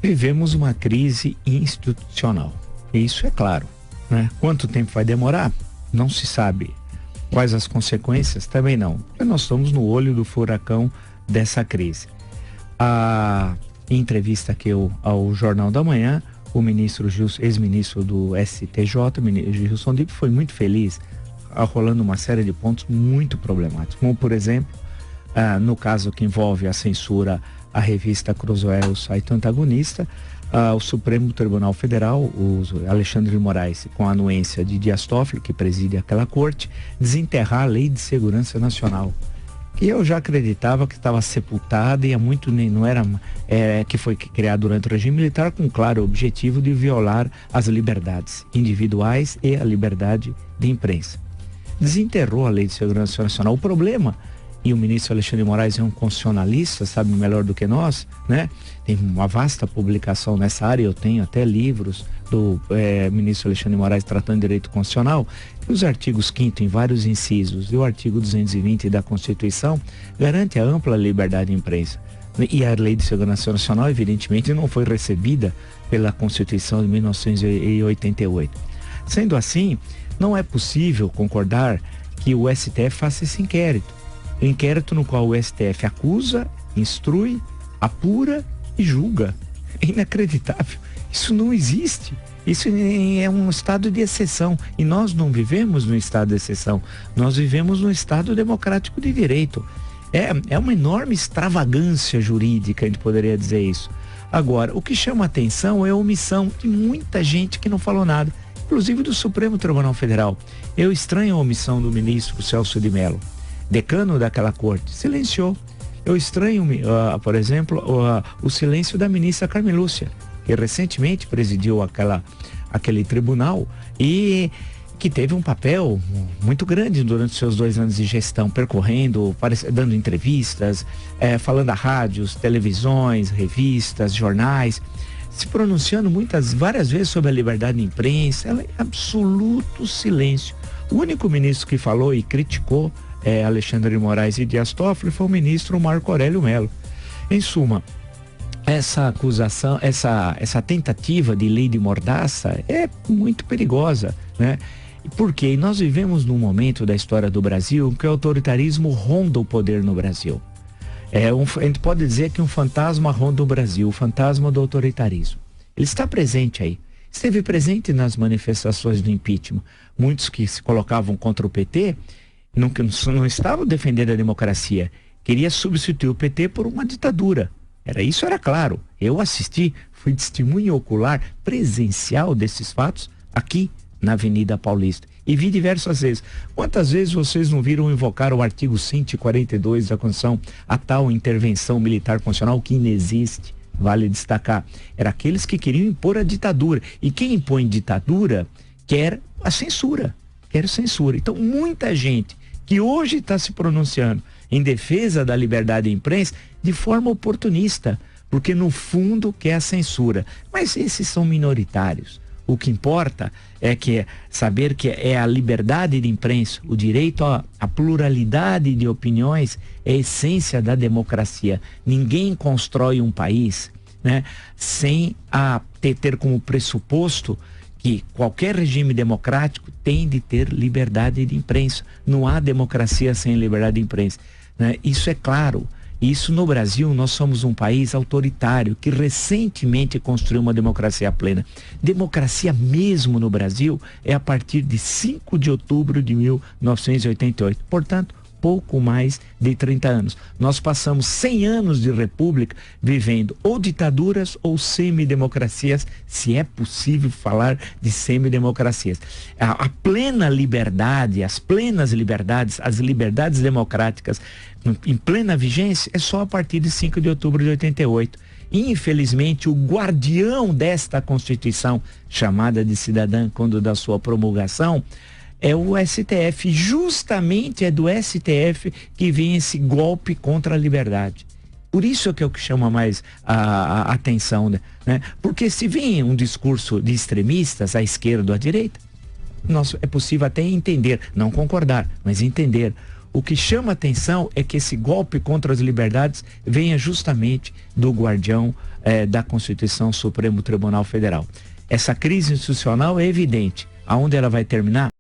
Vivemos uma crise institucional. Isso é claro, né? Quanto tempo vai demorar? Não se sabe. Quais as consequências? Também não. Nós estamos no olho do furacão dessa crise. A entrevista ao Jornal da Manhã, o ex-ministro do STJ, Gilson Dip, foi muito feliz, arrolando uma série de pontos muito problemáticos, como por exemplo, no caso que envolve a censura à revista Cruzoé, o site antagonista, o Supremo Tribunal Federal, o Alexandre de Moraes, com a anuência de Dias Toffoli, que preside aquela corte, desenterrar a Lei de Segurança Nacional, que eu já acreditava que estava sepultada e não era que foi criada durante o regime militar com claro objetivo de violar as liberdades individuais e a liberdade de imprensa. Desenterrou a Lei de Segurança Nacional. O problema, e o ministro Alexandre de Moraes é um constitucionalista, sabe melhor do que nós, né? Tem uma vasta publicação nessa área, eu tenho até livros do ministro Alexandre de Moraes tratando de direito constitucional, que os artigos 5º em vários incisos e o artigo 220 da Constituição garante a ampla liberdade de imprensa. E a Lei de Segurança Nacional, evidentemente, não foi recebida pela Constituição de 1988. Sendo assim, não é possível concordar que o STF faça esse inquérito. Inquérito no qual o STF acusa, instrui, apura e julga. É inacreditável. Isso não existe. Isso é um estado de exceção. E nós não vivemos no estado de exceção. Nós vivemos no estado democrático de direito. É uma enorme extravagância jurídica, a gente poderia dizer isso. Agora, o que chama a atenção é a omissão de muita gente que não falou nada, inclusive do Supremo Tribunal Federal. Eu estranho a omissão do ministro Celso de Mello, decano daquela corte, silenciou. Eu estranho, por exemplo, o silêncio da ministra Carmen Lúcia, que recentemente presidiu aquele tribunal e que teve um papel muito grande durante os seus 2 anos de gestão, percorrendo, dando entrevistas, falando a rádios, televisões, revistas, jornais, se pronunciando várias vezes sobre a liberdade de imprensa. Ela é absoluto silêncio. O único ministro que falou e criticou Alexandre de Moraes e Dias Toffoli foi o ministro Marco Aurélio Mello. Em suma, essa acusação, essa tentativa de lei de mordaça é muito perigosa, né? Porque nós vivemos num momento da história do Brasil em que o autoritarismo ronda o poder no Brasil. A gente pode dizer que um fantasma ronda o Brasil, o fantasma do autoritarismo. Ele está presente aí. Esteve presente nas manifestações do impeachment. Muitos que se colocavam contra o PT não estavam defendendo a democracia. Queria substituir o PT por uma ditadura. Isso era claro. Eu assisti, fui testemunha ocular presencial desses fatos aqui na Avenida Paulista. E vi diversas vezes. Quantas vezes vocês não viram invocar o artigo 142 da Constituição, a tal intervenção militar constitucional que inexiste? Vale destacar. Era aqueles que queriam impor a ditadura. E quem impõe ditadura quer a censura. Quer censura. Então, muita gente que hoje está se pronunciando em defesa da liberdade de imprensa de forma oportunista, porque no fundo quer a censura. Mas esses são minoritários. O que importa saber que é a liberdade de imprensa, o direito à pluralidade de opiniões é a essência da democracia. Ninguém constrói um país, né, sem ter como pressuposto que qualquer regime democrático tem de ter liberdade de imprensa. Não há democracia sem liberdade de imprensa, né? Isso é claro. Isso no Brasil, nós somos um país autoritário que recentemente construiu uma democracia plena. Democracia mesmo no Brasil é a partir de 5 de outubro de 1988. Portanto, pouco mais de 30 anos. Nós passamos 100 anos de república vivendo ou ditaduras ou semidemocracias, se é possível falar de semidemocracias. A plena liberdade, as plenas liberdades, as liberdades democráticas em plena vigência é só a partir de 5 de outubro de 88. Infelizmente, o guardião desta Constituição, chamada de cidadã quando da sua promulgação, é o STF. Justamente é do STF que vem esse golpe contra a liberdade. Por isso que é o que chama mais a atenção, né? Porque se vem um discurso de extremistas à esquerda ou à direita, é possível até entender, não concordar, mas entender. O que chama atenção é que esse golpe contra as liberdades venha justamente do guardião da Constituição, Supremo Tribunal Federal. Essa crise institucional é evidente. Aonde ela vai terminar?